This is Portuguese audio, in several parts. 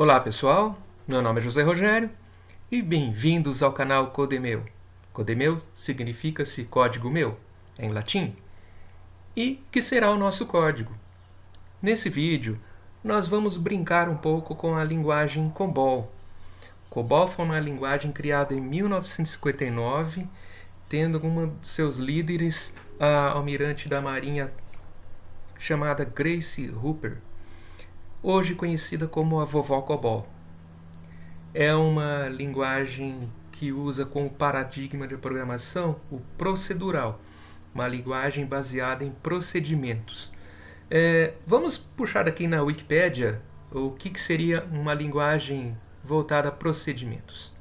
Olá pessoal, meu nome é José Rogério e bem-vindos ao canal Codemeu. Codemeu significa-se código meu, em latim, e que será o nosso código. Nesse vídeo, nós vamos brincar um pouco com a linguagem COBOL. COBOL foi uma linguagem criada em 1959, tendo como um de seus líderes a almirante da Marinha chamada Grace Hopper, hoje conhecida como a Vovó COBOL. É uma linguagem que usa como paradigma de programação o procedural, uma linguagem baseada em procedimentos. Vamos puxar aqui na Wikipédia o que seria uma linguagem voltada a procedimentos.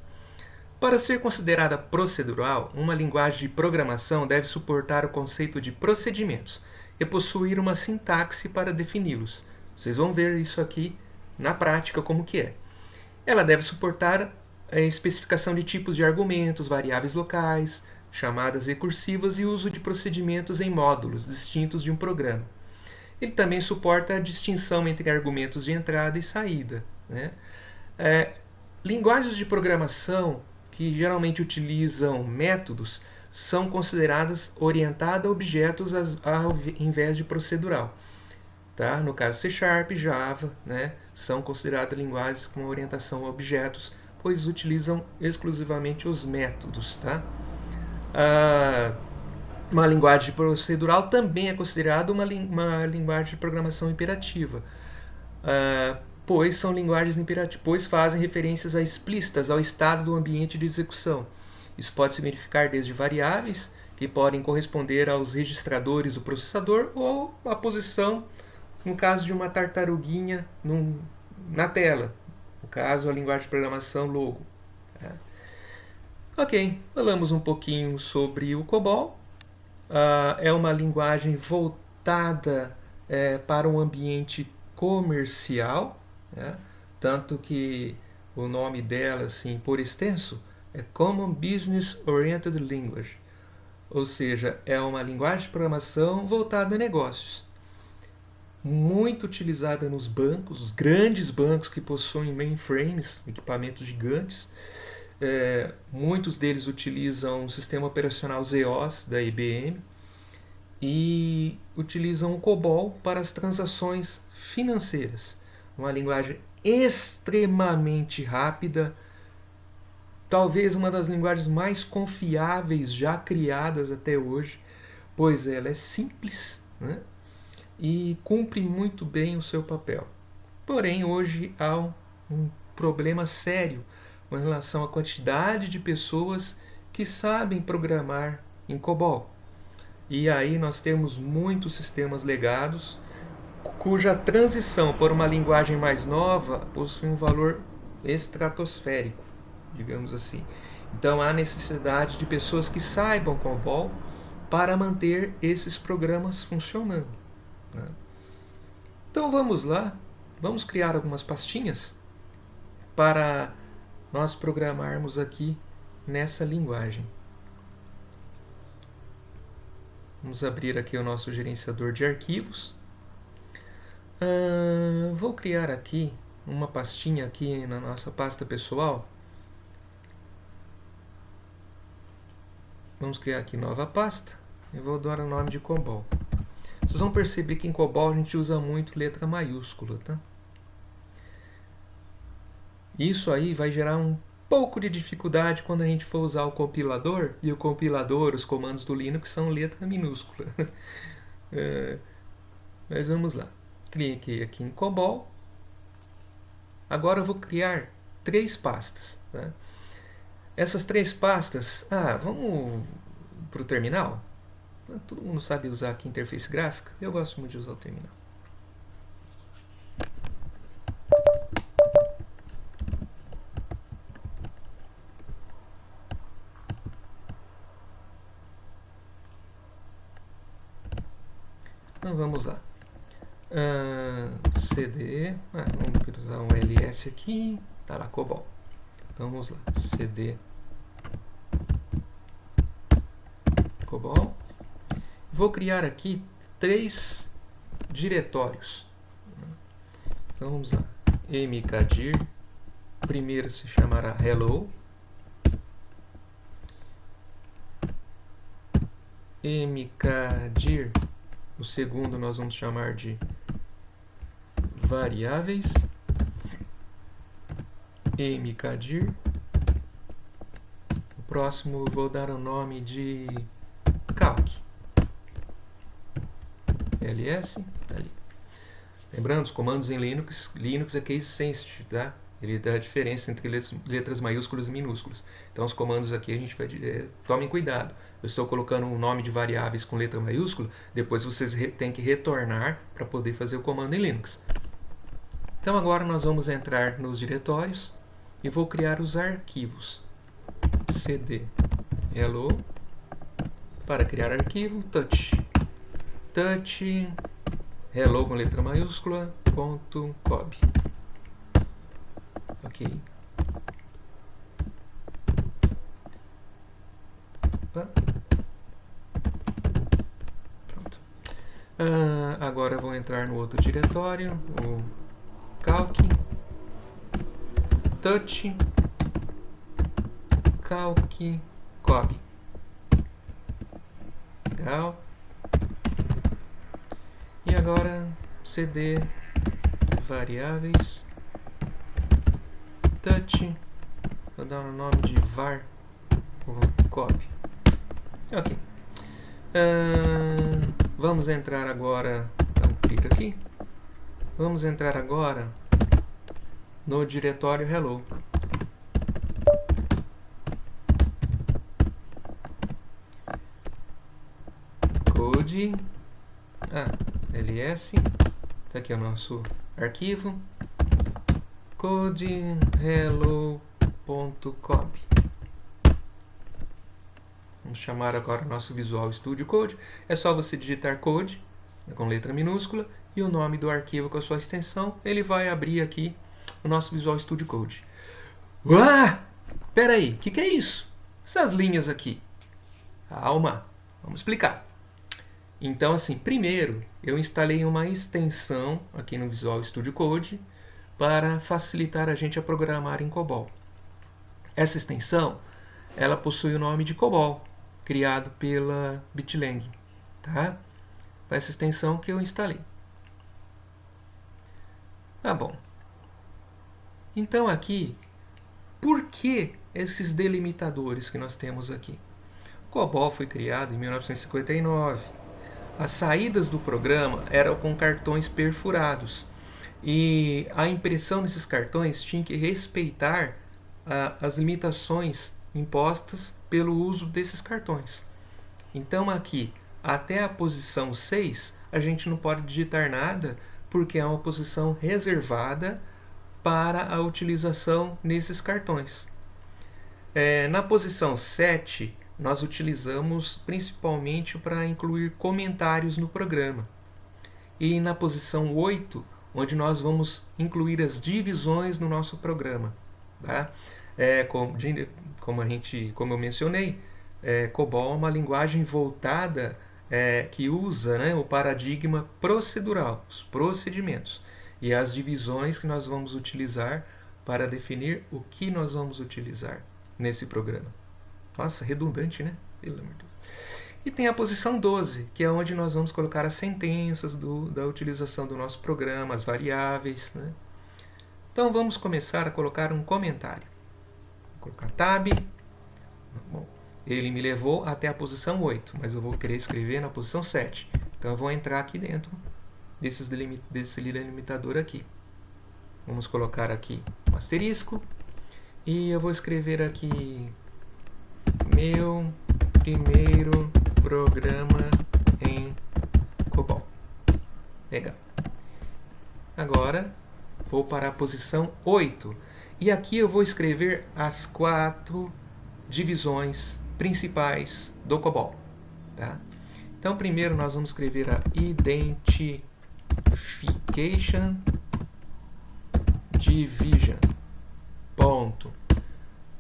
Para ser considerada procedural, uma linguagem de programação deve suportar o conceito de procedimentos e possuir uma sintaxe para defini-los. Vocês vão ver isso aqui na prática como que é. Ela deve suportar a especificação de tipos de argumentos, variáveis locais, chamadas recursivas e uso de procedimentos em módulos distintos de um programa. Ele também suporta a distinção entre argumentos de entrada e saída, né? Linguagens de programação que geralmente utilizam métodos são consideradas orientadas a objetos ao invés de procedural. Tá? No caso C#, Java, né, são consideradas linguagens com orientação a objetos, pois utilizam exclusivamente os métodos. Tá? Uma linguagem procedural também é considerada uma linguagem de programação imperativa, pois são linguagens imperativas, pois fazem referências explícitas ao estado do ambiente de execução. Isso pode significar desde variáveis, que podem corresponder aos registradores do processador, ou a posição, no caso de uma tartaruguinha na tela, no caso a linguagem de programação Logo. Ok, falamos um pouquinho sobre o COBOL. É uma linguagem voltada para um ambiente comercial, né? Tanto que o nome dela, assim, por extenso, é Common Business Oriented Language, ou seja, é uma linguagem de programação voltada a negócios. Muito utilizada nos bancos, os grandes bancos que possuem mainframes, equipamentos gigantes. Muitos deles utilizam o sistema operacional ZeOS da IBM e utilizam o COBOL para as transações financeiras. Uma linguagem extremamente rápida, talvez uma das linguagens mais confiáveis já criadas até hoje, pois ela é simples, né? E cumpre muito bem o seu papel. Porém, hoje há um problema sério com relação à quantidade de pessoas que sabem programar em COBOL. E aí nós temos muitos sistemas legados cuja transição para uma linguagem mais nova possui um valor estratosférico, digamos assim. Então há necessidade de pessoas que saibam COBOL para manter esses programas funcionando. Então vamos lá, vamos criar algumas pastinhas para nós programarmos aqui nessa linguagem. Vamos abrir aqui o nosso gerenciador de arquivos. Vou criar aqui uma pastinha aqui na nossa pasta pessoal. Vamos criar aqui nova pasta. Eu vou dar o nome de COBOL. Vocês vão perceber que em COBOL a gente usa muito letra maiúscula, tá? Isso aí vai gerar um pouco de dificuldade quando a gente for usar o compilador, e o compilador, os comandos do Linux são letra minúscula. Mas vamos lá. Cliquei aqui em COBOL. Agora eu vou criar 3 pastas. Tá? Essas 3 pastas... vamos para o terminal? Todo mundo sabe usar aqui interface gráfica? Eu gosto muito de usar o terminal. Então vamos lá. CD, vamos usar um ls aqui, tá lá, COBOL. Então vamos lá, CD COBOL. Vou criar aqui 3 diretórios. Então vamos lá, mkdir, primeiro se chamará hello, mkdir, o segundo nós vamos chamar de variáveis, mkdir, o próximo eu vou dar o nome de calc, ls, ali. Lembrando, os comandos em Linux é case sensitive, tá? Ele dá a diferença entre letras maiúsculas e minúsculas. Então, os comandos aqui a gente vai... tomem cuidado. Eu estou colocando um nome de variáveis com letra maiúscula, depois vocês têm que retornar para poder fazer o comando em Linux. Então, agora nós vamos entrar nos diretórios e vou criar os arquivos. cd hello, para criar arquivo, touch hello com letra maiúscula, .cob. Ok. Pronto. Agora eu vou entrar no outro diretório, o calc, touch, calc, cob. Legal. E agora cd variáveis, touch, vou dar o nome de var cob. Ok. Vamos entrar agora, dá um clique aqui. Vamos entrar agora no diretório hello. Code ls, está aqui o nosso arquivo, code hello.cob. Vamos chamar agora o nosso Visual Studio Code. É só você digitar code com letra minúscula e o nome do arquivo com a sua extensão. Ele vai abrir aqui o nosso Visual Studio Code. Espera aí, o que é isso? Essas linhas aqui. Calma, vamos explicar. Então, assim, primeiro eu instalei uma extensão aqui no Visual Studio Code para facilitar a gente a programar em COBOL. Essa extensão, ela possui o nome de COBOL, criado pela Bitlang, tá? Foi essa extensão que eu instalei. Tá bom. Então aqui, por que esses delimitadores que nós temos aqui? O COBOL foi criado em 1959. As saídas do programa eram com cartões perfurados e a impressão desses cartões tinha que respeitar as limitações impostas pelo uso desses cartões. Então aqui, até a posição 6, a gente não pode digitar nada porque é uma posição reservada para a utilização nesses cartões. Na posição 7, nós utilizamos principalmente para incluir comentários no programa. E na posição 8, onde nós vamos incluir as divisões no nosso programa. Tá? Como eu mencionei, COBOL é uma linguagem voltada que usa, né, o paradigma procedural, os procedimentos, e as divisões que nós vamos utilizar para definir o que nós vamos utilizar nesse programa. Nossa, redundante, né? Pelo amor de Deus. E tem a posição 12, que é onde nós vamos colocar as sentenças da utilização do nosso programa, as variáveis, né? Então vamos começar a colocar um comentário. Vou colocar tab. Bom, ele me levou até a posição 8, mas eu vou querer escrever na posição 7. Então eu vou entrar aqui dentro desse delimitador aqui. Vamos colocar aqui um asterisco. E eu vou escrever aqui meu primeiro programa em COBOL. Legal. Agora vou para a posição 8. E aqui eu vou escrever as 4 divisões principais do COBOL. Tá? Então primeiro nós vamos escrever a Identification Division. Ponto.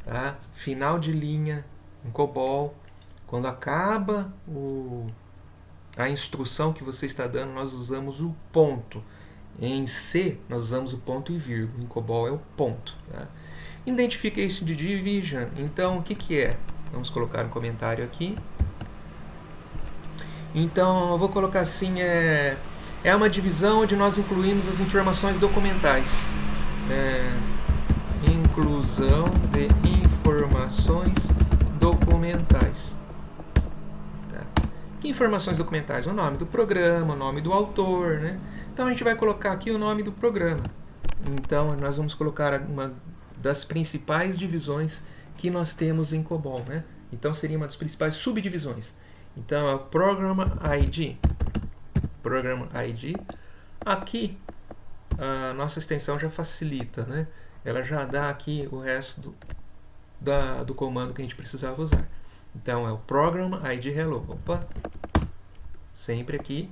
Tá? Final de linha em COBOL, quando acaba a instrução que você está dando, nós usamos o ponto. Em C, nós usamos o ponto e vírgula. Em COBOL é o ponto. Tá? Identification de division. Então, o que é? Vamos colocar um comentário aqui. Então, eu vou colocar assim, é uma divisão onde nós incluímos as informações documentais. Inclusão de informações documentais. Tá? Que informações documentais? O nome do programa, o nome do autor, né? Então, a gente vai colocar aqui o nome do programa. Então, nós vamos colocar uma das principais divisões que nós temos em COBOL, né? Então, seria uma das principais subdivisões. Então, é o Program ID. Program ID. Aqui, a nossa extensão já facilita, né? Ela já dá aqui o resto do comando que a gente precisava usar. Então, é o Program ID Hello. Opa! Sempre aqui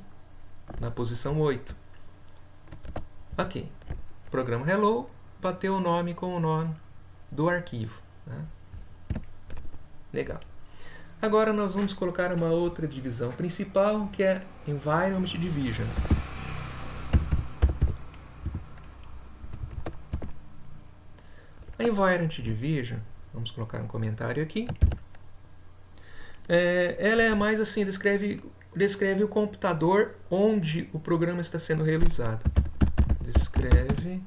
na posição 8. Ok. Programa Hello, bateu o nome com o nome do arquivo. Né? Legal. Agora nós vamos colocar uma outra divisão principal, que é Environment Division. A Environment Division, vamos colocar um comentário aqui. Ela é mais assim, descreve o computador onde o programa está sendo realizado. Descreve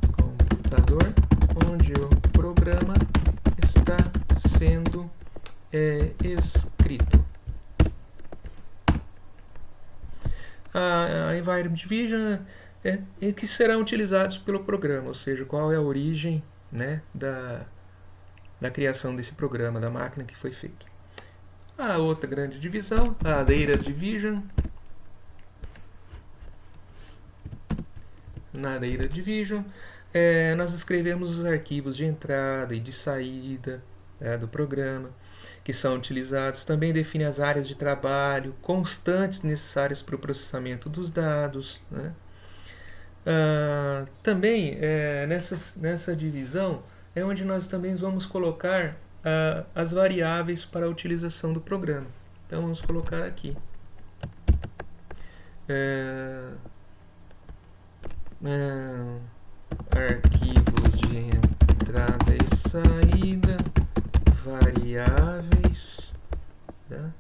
o computador onde o programa está sendo escrito. A Environment Division é que serão utilizados pelo programa, ou seja, qual é a origem, né, da criação desse programa, da máquina que foi feito. A outra grande divisão, a Data Division. Na Data Division, nós escrevemos os arquivos de entrada e de saída do programa, que são utilizados. Também define as áreas de trabalho constantes necessárias para o processamento dos dados. Né? Também, nessa divisão, é onde nós também vamos colocar as variáveis para a utilização do programa. Então, vamos colocar aqui. Arquivos de entrada e saída, variáveis, tá?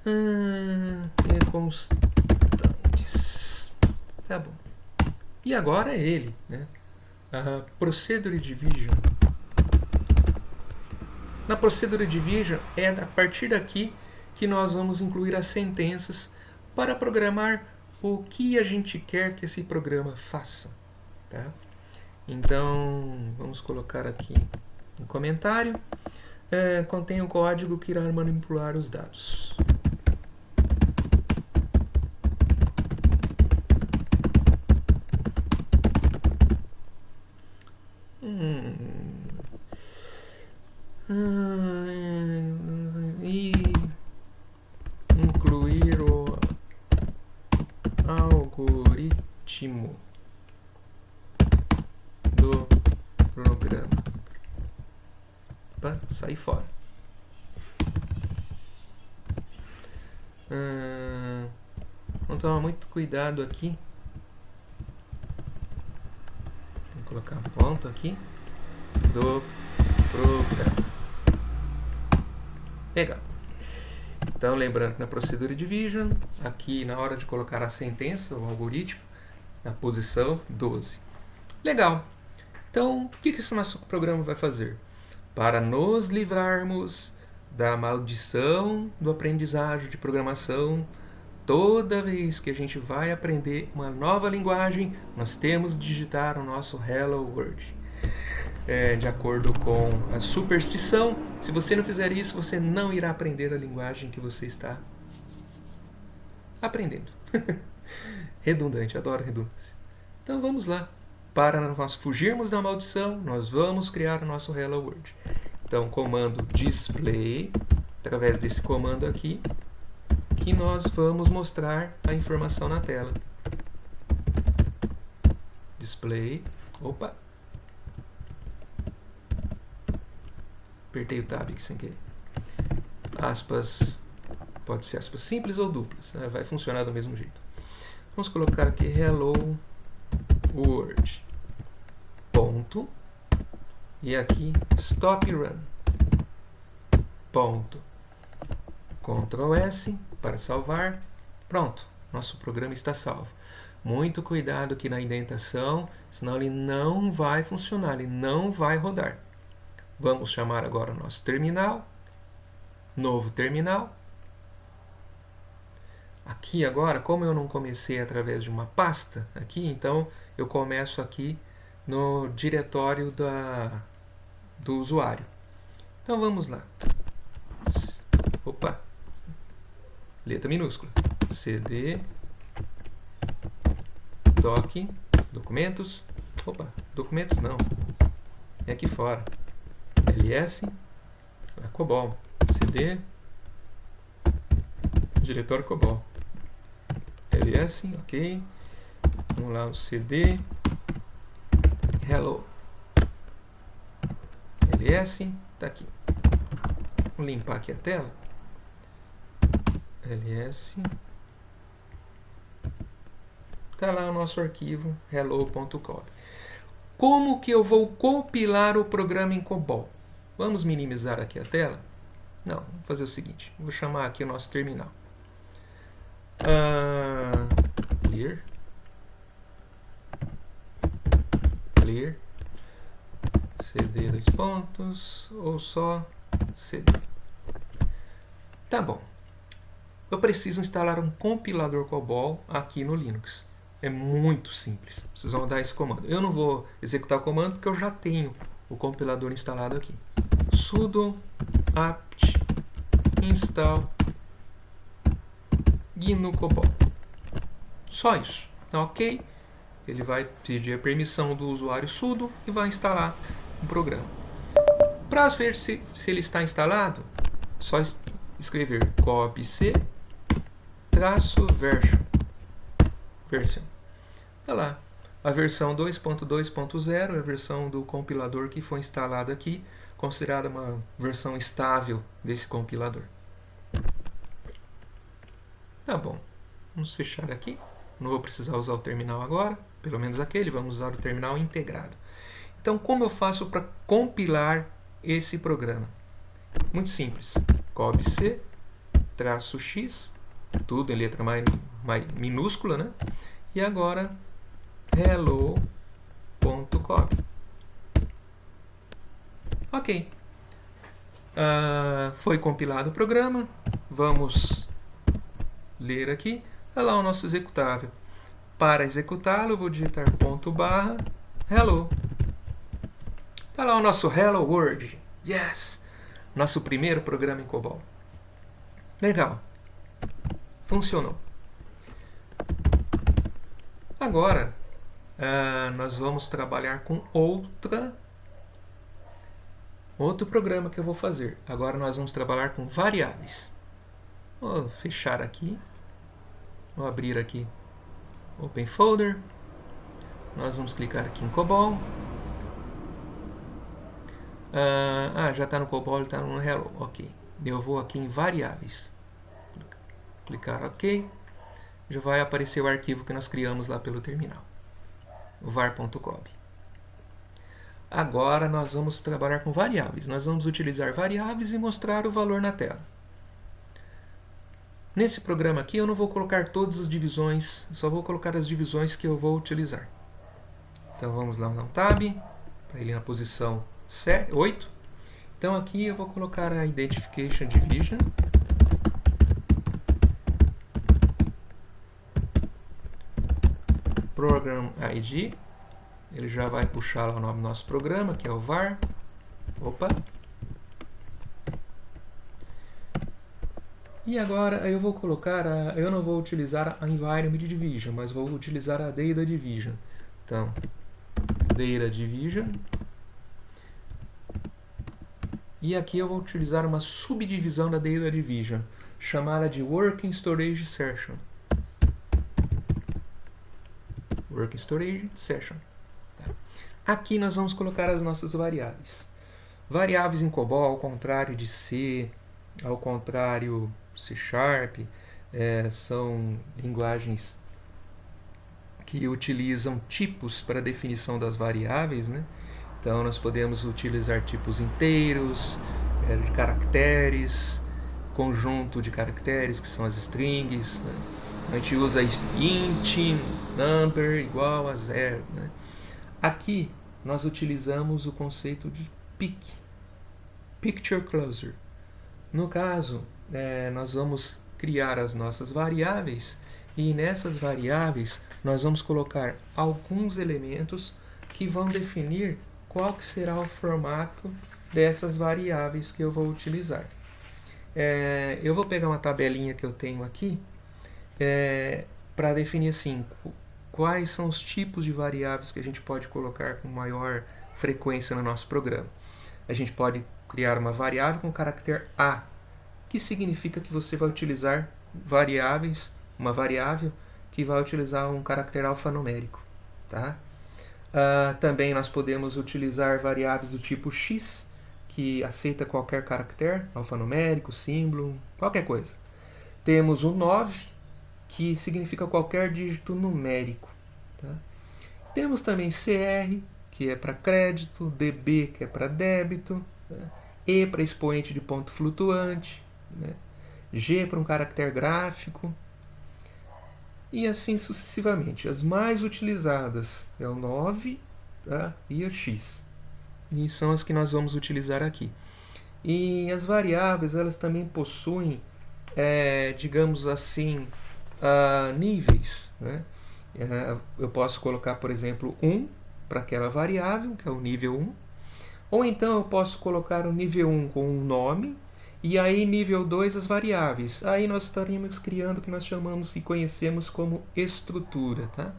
E constantes. Tá bom. E agora é ele, né? A Procedure Division. Na Procedure Division é a partir daqui que nós vamos incluir as sentenças para programar o que a gente quer que esse programa faça. Tá? Então, vamos colocar aqui um comentário. Contém o código que irá manipular os dados. E incluir o algoritmo do programa. Opa, sair fora. Vamos tomar muito cuidado aqui. Vou colocar ponto aqui do programa. Legal. Então, lembrando que na Procedure Division, aqui na hora de colocar a sentença, o algoritmo, na posição 12. Legal. Então, o que esse nosso programa vai fazer? Para nos livrarmos da maldição do aprendizagem de programação, toda vez que a gente vai aprender uma nova linguagem, nós temos de digitar o nosso Hello World. De acordo com a superstição, se você não fizer isso, você não irá aprender a linguagem que você está aprendendo. Redundante, adoro redundância. Então vamos lá. Para nós fugirmos da maldição, nós vamos criar o nosso Hello World. Então, comando display, através desse comando aqui, que nós vamos mostrar a informação na tela. Display, opa! Apertei o tab aqui sem querer. Aspas, pode ser aspas simples ou duplas, né? Vai funcionar do mesmo jeito. Vamos colocar aqui hello world. Ponto. E aqui stop run. Ponto. Ctrl S para salvar. Pronto, nosso programa está salvo. Muito cuidado aqui na indentação, senão ele não vai funcionar, ele não vai rodar. Vamos chamar agora o nosso terminal. Novo terminal. Aqui agora, como eu não comecei através de uma pasta, aqui, então eu começo aqui no diretório do usuário. Então vamos lá. Opa! Letra minúscula. CD doc documentos. Opa, documentos não. É aqui fora. ls COBOL. CD diretório COBOL. ls, ok. Vamos lá, o CD hello. ls, tá aqui. Vou limpar aqui a tela. ls, tá lá o nosso arquivo hello.cob. Como que eu vou compilar o programa em COBOL? Vamos minimizar aqui a tela? Não, vamos fazer o seguinte, vou chamar aqui o nosso terminal. Clear cd dois pontos ou só cd. Tá bom. Eu preciso instalar um compilador COBOL aqui no Linux. É muito simples. Vocês vão dar esse comando. Eu não vou executar o comando porque eu já tenho o compilador instalado aqui. Sudo apt install GNU COBOL. Só isso. Tá ok? Ele vai pedir a permissão do usuário sudo e vai instalar um programa. Para ver se ele está instalado, só escrever copc version. Tá lá. A versão 2.2.0 é a versão do compilador que foi instalada aqui, considerada uma versão estável desse compilador. Tá bom. Vamos fechar aqui. Não vou precisar usar o terminal agora, pelo menos aquele, vamos usar o terminal integrado. Então, como eu faço para compilar esse programa? Muito simples. cobc -x, tudo em letra mais minúscula, né? E agora hello.cob. Ok. Foi compilado o programa. Vamos ler aqui. Olha lá o nosso executável. Para executá-lo, eu vou digitar /hello. Está lá o nosso Hello World. Yes! Nosso primeiro programa em COBOL. Legal. Funcionou. Agora, nós vamos trabalhar com outro programa que eu vou fazer. Agora nós vamos trabalhar com variáveis. Vou fechar aqui. Vou abrir aqui Open Folder. Nós vamos clicar aqui em COBOL. Já está no COBOL, está no Hello. Ok. Eu vou aqui em variáveis. Clicar OK. Já vai aparecer o arquivo que nós criamos lá pelo terminal. O var.cob. Agora nós vamos trabalhar com variáveis. Nós vamos utilizar variáveis e mostrar o valor na tela. Nesse programa aqui eu não vou colocar todas as divisões, só vou colocar as divisões que eu vou utilizar. Então vamos lá, dar um Tab, para ele na posição 8. Então aqui eu vou colocar a Identification Division. Program ID. Ele já vai puxar lá o nome do nosso programa, que é o var. Opa! E agora eu vou colocar, eu não vou utilizar a Environment Division, mas vou utilizar a Data Division. Então, Data Division. E aqui eu vou utilizar uma subdivisão da Data Division, chamada de Working Storage Session. Working Storage Session. Tá. Aqui nós vamos colocar as nossas variáveis. Variáveis em COBOL, ao contrário de C, ao contrário C#, são linguagens que utilizam tipos para definição das variáveis, né? Então nós podemos utilizar tipos inteiros, de caracteres, conjunto de caracteres, que são as strings, né? A gente usa int, number igual a 0, né? Aqui nós utilizamos o conceito de pic, picture closure. No caso, nós vamos criar as nossas variáveis e nessas variáveis nós vamos colocar alguns elementos que vão definir qual que será o formato dessas variáveis que eu vou utilizar. Eu vou pegar uma tabelinha que eu tenho aqui para definir assim, quais são os tipos de variáveis que a gente pode colocar com maior frequência no nosso programa. A gente pode criar uma variável com o caractere A, que significa que você vai utilizar uma variável que vai utilizar um caractere alfanumérico. Tá? Também nós podemos utilizar variáveis do tipo X, que aceita qualquer caractere, alfanumérico, símbolo, qualquer coisa. Temos o 9, que significa qualquer dígito numérico. Tá? Temos também CR, que é para crédito, DB, que é para débito, né? E para expoente de ponto flutuante, né? G para um caractere gráfico, e assim sucessivamente. As mais utilizadas é o 9, tá? E a X. E são as que nós vamos utilizar aqui. E as variáveis, elas também possuem, digamos assim, níveis, né? Eu posso colocar, por exemplo, 1 para aquela variável, que é o nível 1. Ou então eu posso colocar o nível 1 com um nome, e aí nível 2 as variáveis. Aí nós estaríamos criando o que nós chamamos e conhecemos como estrutura. Tá?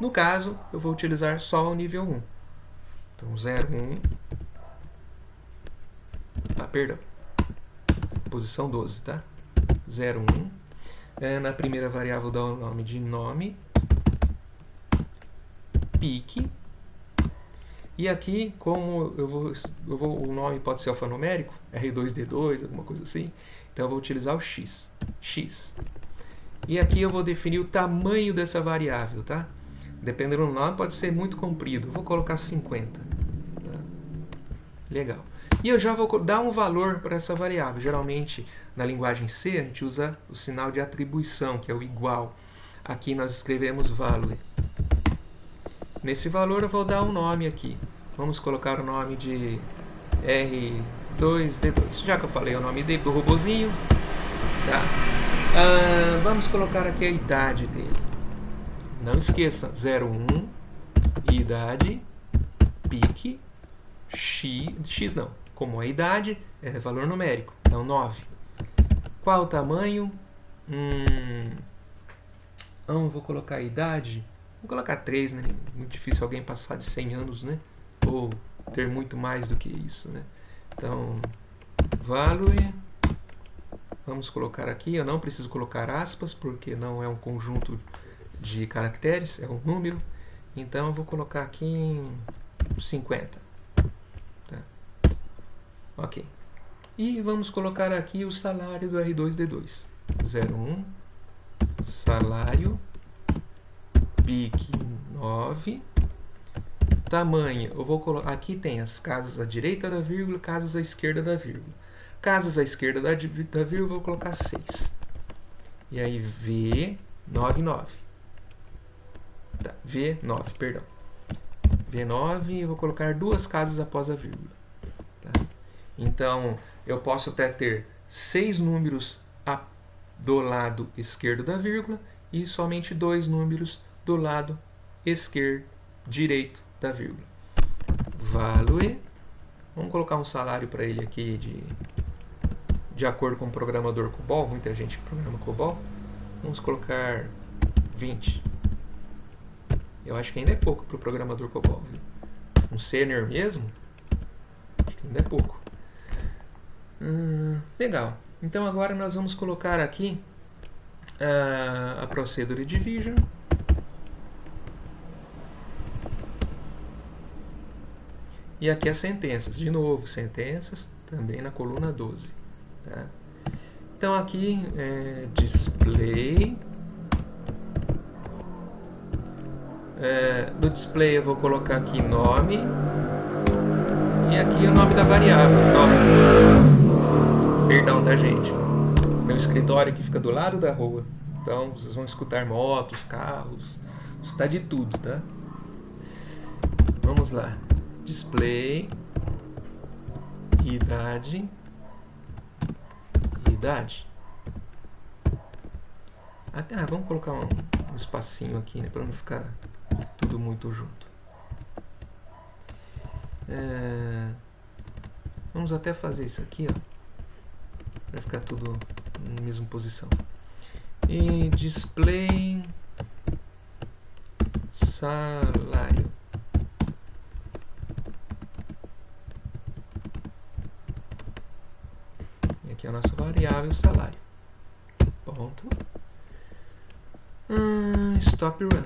No caso, eu vou utilizar só o nível 1. Então 0, 1. Perdão. Posição 12, tá? 0, 1. Na primeira variável dá o nome de nome. Pique. E aqui, como o nome pode ser alfanumérico, R2D2, alguma coisa assim, então eu vou utilizar o X. E aqui eu vou definir o tamanho dessa variável, tá? Dependendo do nome, pode ser muito comprido. Eu vou colocar 50. Tá? Legal. E eu já vou dar um valor para essa variável. Geralmente, na linguagem C, a gente usa o sinal de atribuição, que é o igual. Aqui nós escrevemos value. Nesse valor eu vou dar um nome aqui. Vamos colocar o nome de R2D2. Já que eu falei o nome do robozinho. Tá? Vamos colocar aqui a idade dele. Não esqueça, 01, idade, pique, X não. Como a idade é valor numérico, é o 9. Qual o tamanho? Vou colocar a idade. Vou colocar 3, né? Muito difícil alguém passar de 100 anos, né? Ou ter muito mais do que isso, né? Então, value. Vamos colocar aqui. Eu não preciso colocar aspas, porque não é um conjunto de caracteres, é um número. Então, eu vou colocar aqui em 50. Tá? Ok. E vamos colocar aqui o salário do R2D2. 01, salário, pique 9, tamanho, eu vou colocar, aqui tem as casas à direita da vírgula, casas à esquerda da vírgula. Casas à esquerda da vírgula, eu vou colocar 6. E aí V99. Tá, V9, perdão. V9, eu vou colocar 2 casas após a vírgula. Tá? Então, eu posso até ter 6 números do lado esquerdo da vírgula e somente 2 números do lado direito da vírgula. Value. Vamos colocar um salário para ele aqui de acordo com o programador COBOL. Muita gente programa COBOL. Vamos colocar 20. Eu acho que ainda é pouco para o programador COBOL. Viu? Um sênior mesmo? Acho que ainda é pouco. Legal. Então agora nós vamos colocar aqui a Procedure Division. E aqui as sentenças. De novo, sentenças também na coluna 12. Tá? Então aqui display No display eu vou colocar aqui nome e aqui o nome da variável. Perdão, tá, gente? Meu escritório aqui fica do lado da rua, então vocês vão escutar motos, carros, escutar de tudo, tá? Vamos lá. Display, idade. Vamos colocar um espacinho aqui, né, para não ficar tudo muito junto. Vamos até fazer isso aqui, ó, para ficar tudo na mesma posição. E display salário. E aqui é a nossa variável salário. Ponto. Stop run.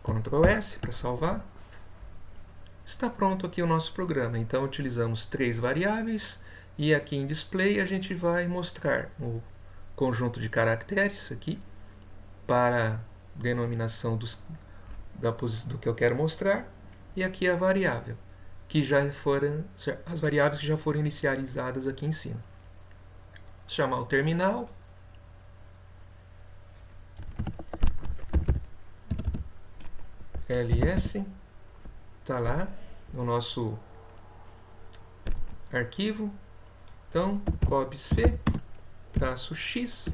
Ctrl S para salvar. Está pronto aqui o nosso programa. Então utilizamos 3 variáveis e aqui em display a gente vai mostrar o conjunto de caracteres aqui para denominação do que eu quero mostrar, e aqui a variável que já foram as variáveis que já foram inicializadas aqui em cima. Vou chamar o terminal. ls está lá no nosso arquivo. Então, cobc -x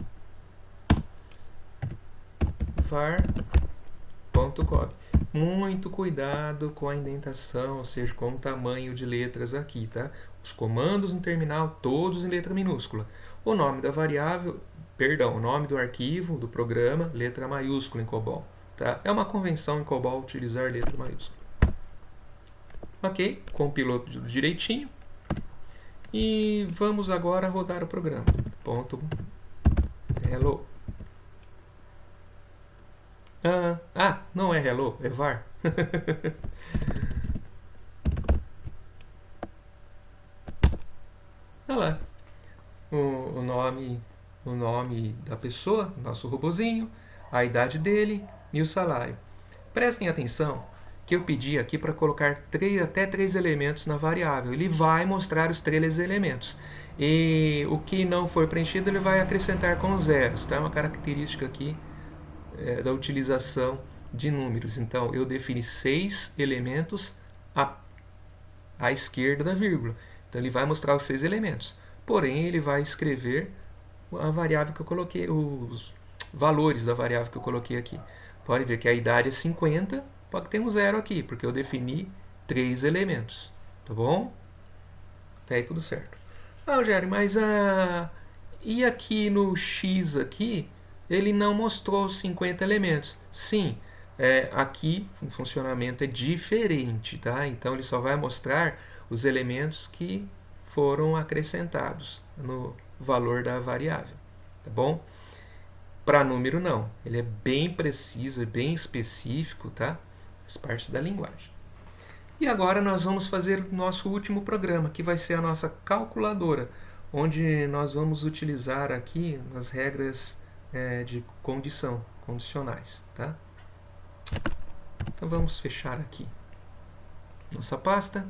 var.cob. Muito cuidado com a indentação, ou seja, com o tamanho de letras aqui, tá? Os comandos no terminal, todos em letra minúscula. O nome da variável, o nome do arquivo, do programa, letra maiúscula em COBOL. Tá? É uma convenção em COBOL utilizar letra maiúscula. Ok, compilou tudo direitinho. E vamos agora rodar o programa. Hello. Não é hello, é var. Olha lá. O nome da pessoa, nosso robozinho, a idade dele e o salário. Prestem atenção que eu pedi aqui para colocar até 3 elementos na variável. Ele vai mostrar os 3 elementos. E o que não for preenchido ele vai acrescentar com zeros. Tá? É uma característica aqui da utilização de números. Então, eu defini 6 elementos à esquerda da vírgula. Então, ele vai mostrar os 6 elementos. Porém, ele vai escrever a variável que eu coloquei, os valores da variável que eu coloquei aqui. Pode ver que a idade é 50, pode ter um zero aqui, porque eu defini 3 elementos. Tá bom? Até aí tudo certo. Rogério, mas e aqui no X aqui, ele não mostrou os 50 elementos. Sim, aqui o funcionamento é diferente, tá? Então ele só vai mostrar os elementos que foram acrescentados no valor da variável, tá bom? Para número não, ele é bem preciso, é bem específico, tá? Faz parte da linguagem. E agora nós vamos fazer o nosso último programa, que vai ser a nossa calculadora, onde nós vamos utilizar aqui as regras de condicionais, tá? Então vamos fechar aqui nossa pasta.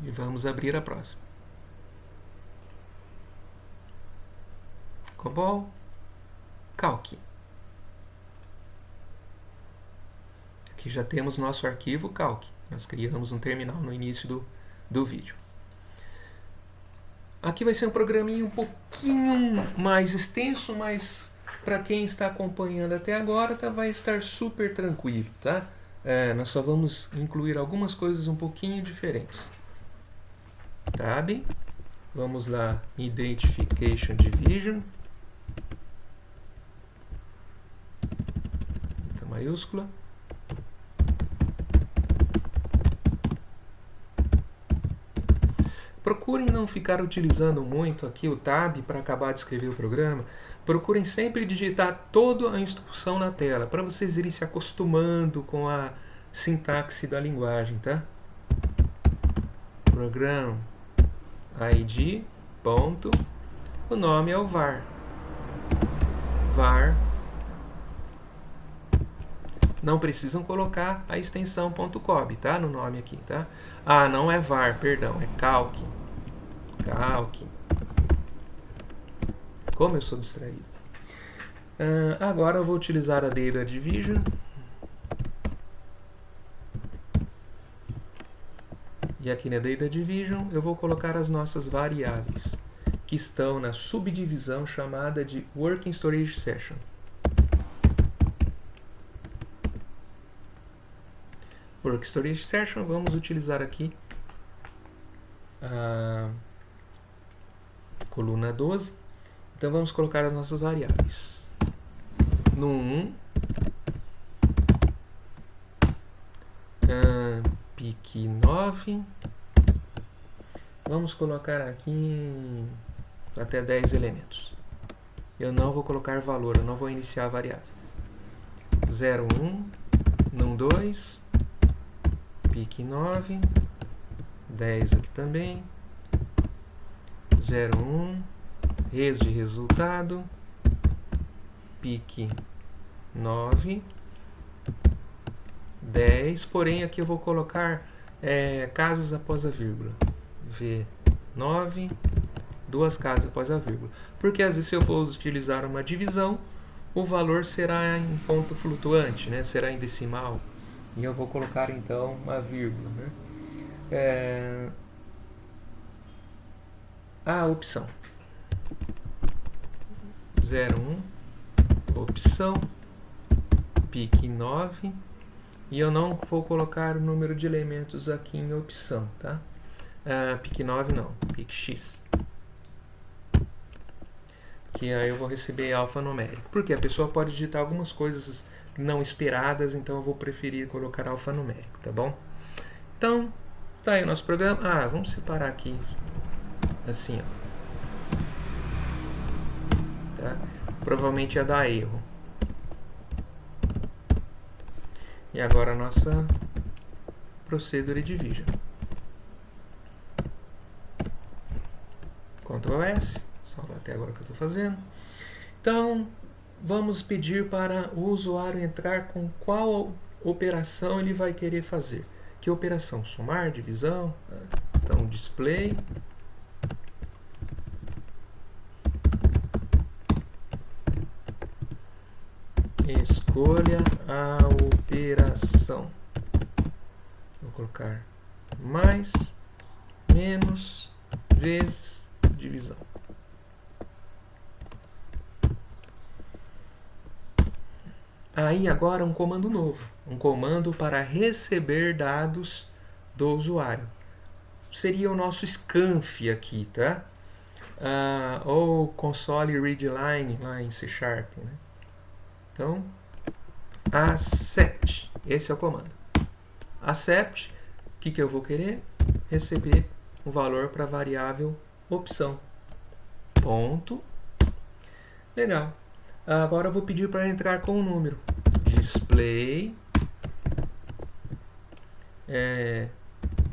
E vamos abrir a próxima. COBOL, Calc. Aqui já temos nosso arquivo Calc. Nós criamos um terminal no início do vídeo. Aqui vai ser um programinha um pouquinho mais extenso, mas para quem está acompanhando até agora vai estar super tranquilo, tá? Nós só vamos incluir algumas coisas um pouquinho diferentes. Tab, vamos lá, Identification Division, letra maiúscula. Procurem não ficar utilizando muito aqui o Tab para acabar de escrever o programa. Procurem sempre digitar toda a instrução na tela, para vocês irem se acostumando com a sintaxe da linguagem, tá? Program ID, ponto, O nome é o var. Var. Não precisam colocar a extensão .cob, tá? No nome aqui, tá? Ah, não é var, perdão, é calc. Calc. Como eu sou distraído. Agora eu vou utilizar a data division. E aqui na data division eu vou colocar as nossas variáveis, que estão na subdivisão chamada de working storage session. Working storage session, vamos utilizar aqui a coluna 12. Então vamos colocar as nossas variáveis. No 1, pique 9. Vamos colocar aqui até 10 elementos. Eu não vou colocar valor, eu não vou iniciar a variável. 0, 1, num 2, pique 9, 10 aqui também, 0, 1, res de resultado, pique 9, 10, porém aqui eu vou colocar casas após a vírgula. V9, duas casas após a vírgula. Porque às vezes se eu for utilizar uma divisão, o valor será em ponto flutuante, né? Será em decimal. E eu vou colocar então uma vírgula, né? A opção 01, opção, pique 9, e eu não vou colocar o número de elementos aqui em opção, tá? Pique 9 não, pique X. Que aí eu vou receber alfanumérico. Porque a pessoa pode digitar algumas coisas não esperadas, então eu vou preferir colocar alfanumérico, tá bom? Então, tá aí o nosso programa. Vamos separar aqui, assim, ó. Tá? Provavelmente ia dar erro. E agora a nossa procedure division. Ctrl S, salvar até agora o que eu estou fazendo. Então, vamos pedir para o usuário entrar com qual operação ele vai querer fazer. Que operação? Somar, divisão? Então, display. Escolha a operação. Vou colocar mais, menos, vezes, divisão. Aí agora um comando novo, um comando para receber dados do usuário. Seria o nosso scanf aqui, tá? Ou console readline lá em C#, né? Então, accept, esse é o comando. Accept, o que eu vou querer? Receber um valor para a variável opção. Ponto. Legal. Agora eu vou pedir para entrar com o número. Display.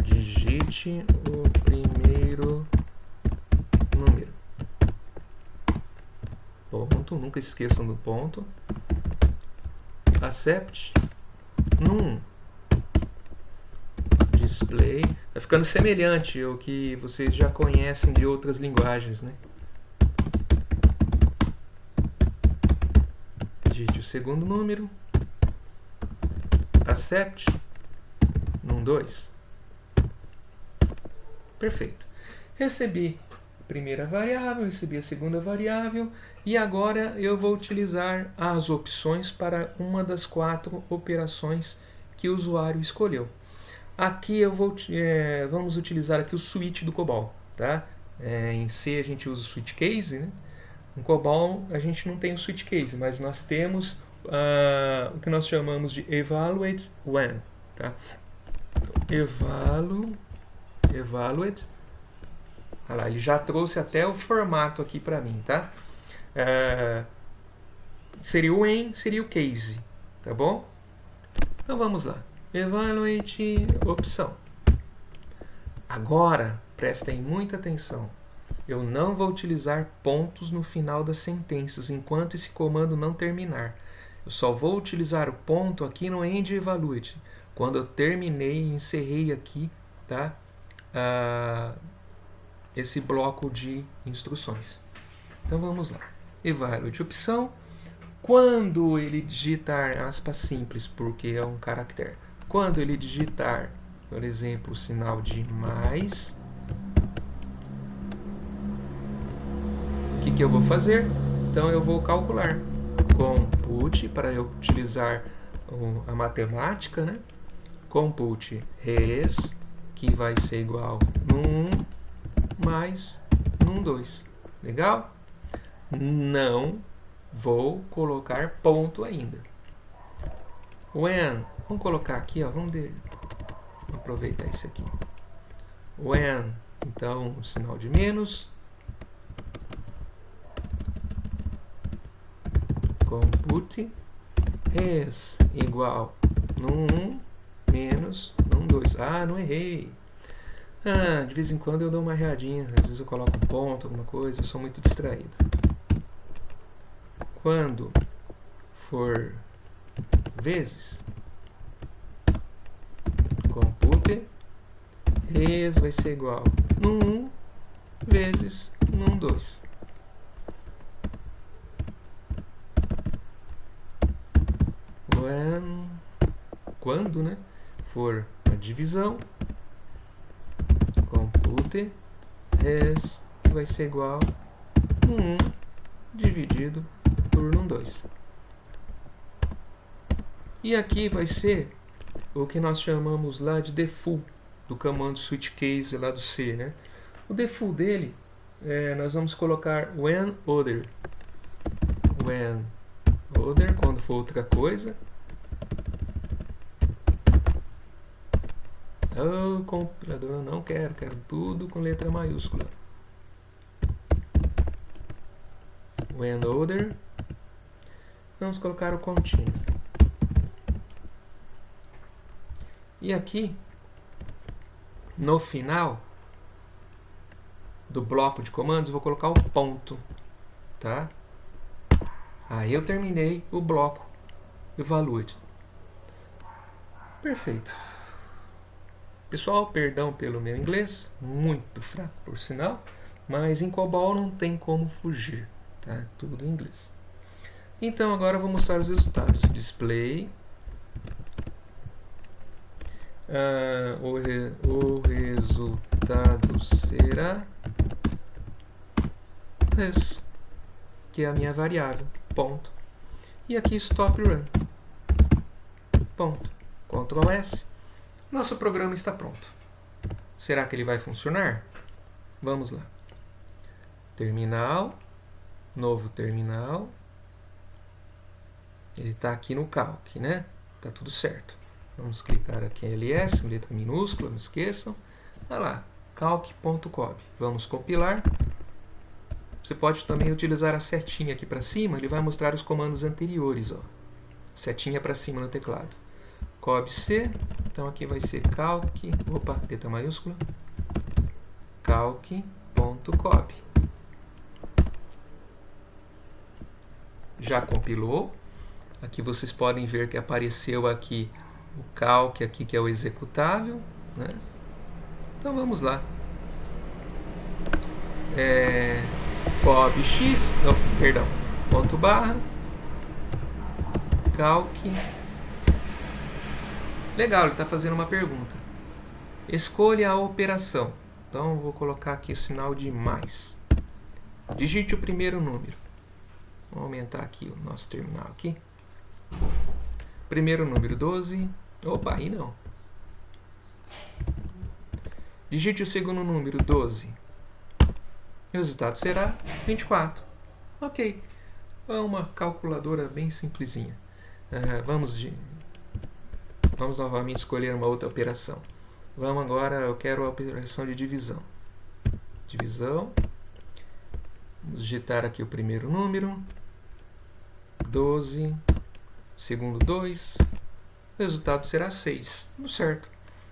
Digite o primeiro número. Ponto. Nunca esqueçam do ponto. Accept. Num. Display. Vai ficando semelhante ao que vocês já conhecem de outras linguagens, né? Digite o segundo número. Accept. Num 2. Perfeito. Recebi a primeira variável, recebi a segunda variável e agora eu vou utilizar as opções para uma das 4 operações que o usuário escolheu. Aqui eu vou, vamos utilizar aqui o switch do COBOL, tá? Em C a gente usa o switch case, né? No COBOL a gente não tem o switch case, mas nós temos o que nós chamamos de evaluate when, tá? Evaluate. Olha lá, ele já trouxe até o formato aqui para mim, tá? Seria o when, seria o case, tá bom? Então vamos lá. Evaluate opção. Agora, prestem muita atenção. eu não vou utilizar pontos no final das sentenças enquanto esse comando não terminar. Eu só vou utilizar o ponto aqui no end evaluate, quando eu terminei e encerrei aqui, tá? Esse bloco de instruções. Então vamos lá. Evaluate opção. Quando ele digitar aspas simples, porque é um caractere, quando ele digitar, por exemplo, o sinal de mais, o que eu vou fazer? Então eu vou calcular compute, para eu utilizar a matemática, né? Compute res, que vai ser igual num 1 mais num 2. Legal? Não vou colocar ponto ainda. When, vamos colocar aqui, ó, vamos aproveitar isso aqui. When, então, o sinal de menos. Compute res igual num 1 menos num 2. Ah, não errei. De vez em quando eu dou uma erradinha. Às vezes eu coloco um ponto, alguma coisa. Eu sou muito distraído. Quando for vezes, compute res vai ser igual num 1 vezes num 2. Quando, né, for a divisão, compute res vai ser igual num 1 dividido por num 2. E aqui vai ser o que nós chamamos lá de default do comando switch case lá do C, né? O default dele, nós vamos colocar when other. When other, quando for outra coisa. Oh, compilador, eu não quero tudo com letra maiúscula. When other, vamos colocar o contínuo. E aqui, no final do bloco de comandos, eu vou colocar o ponto, tá? Aí eu terminei o bloco evaluate. Perfeito. Pessoal, perdão pelo meu inglês, muito fraco por sinal, mas em COBOL não tem como fugir, tá? Tudo em inglês. Então agora eu vou mostrar os resultados. Display. O resultado será res, que é a minha variável, ponto. E aqui stop run, ponto. Ctrl S. Nosso programa está pronto. Será que ele vai funcionar? Vamos lá. Terminal, novo terminal. Ele está aqui no calc, né? Tá tudo certo. Vamos clicar aqui em ls, letra minúscula, não esqueçam. Olha lá, calc.cob. Vamos compilar. Você pode também utilizar a setinha aqui para cima, ele vai mostrar os comandos anteriores, ó. Setinha para cima no teclado. COBC, então aqui vai ser calc, letra maiúscula, calc.cob. Já compilou. Aqui vocês podem ver que apareceu aqui o calc, aqui que é o executável, né? Então vamos lá. COBX, ponto barra, calc. Legal, ele está fazendo uma pergunta. Escolha a operação. Então eu vou colocar aqui o sinal de mais. Digite o primeiro número. Vamos aumentar aqui o nosso terminal aqui. Primeiro número 12. Opa, aí não. Digite o segundo número 12. O resultado será 24. Ok. É uma calculadora bem simplesinha. Vamos novamente escolher uma outra operação. Vamos agora, eu quero a operação de divisão. Divisão. Vamos digitar aqui o primeiro número. 12. Segundo 2. O resultado será 6. Tudo certo,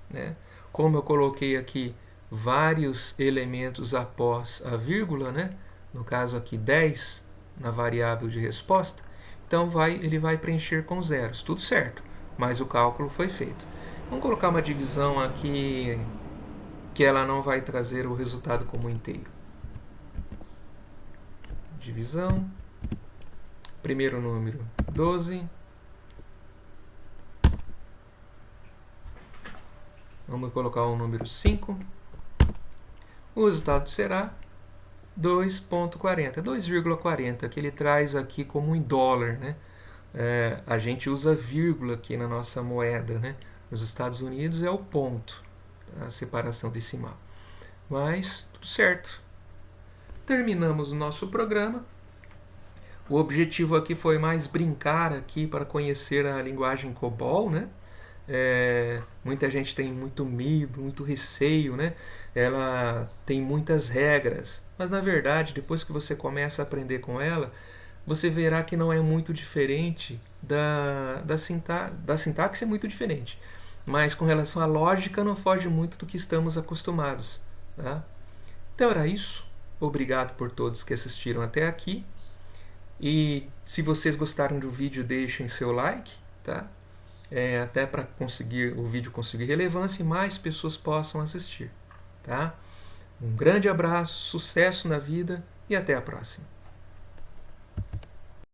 né? Como eu coloquei aqui vários elementos após a vírgula, né? No caso aqui 10 na variável de resposta, então ele vai preencher com zeros, tudo certo, mas o cálculo foi feito. Vamos colocar uma divisão aqui que ela não vai trazer o resultado como inteiro. Divisão, primeiro número 12, vamos colocar o número 5, o resultado será 2,40, 2,40, que ele traz aqui como em dólar, né? A gente usa vírgula aqui na nossa moeda, né? Nos Estados Unidos é o ponto, a separação decimal. Mas tudo certo. Terminamos o nosso programa. O objetivo aqui foi mais brincar aqui para conhecer a linguagem COBOL, né? Muita gente tem muito medo, muito receio, né? Ela tem muitas regras, mas na verdade, depois que você começa a aprender com ela, você verá que não é muito diferente da sintaxe é muito diferente, mas com relação à lógica não foge muito do que estamos acostumados, tá? Então era isso. Obrigado por todos que assistiram até aqui. E se vocês gostaram do vídeo, deixem seu like, tá? Até para o vídeo conseguir relevância e mais pessoas possam assistir, tá? Um grande abraço, sucesso na vida e até a próxima.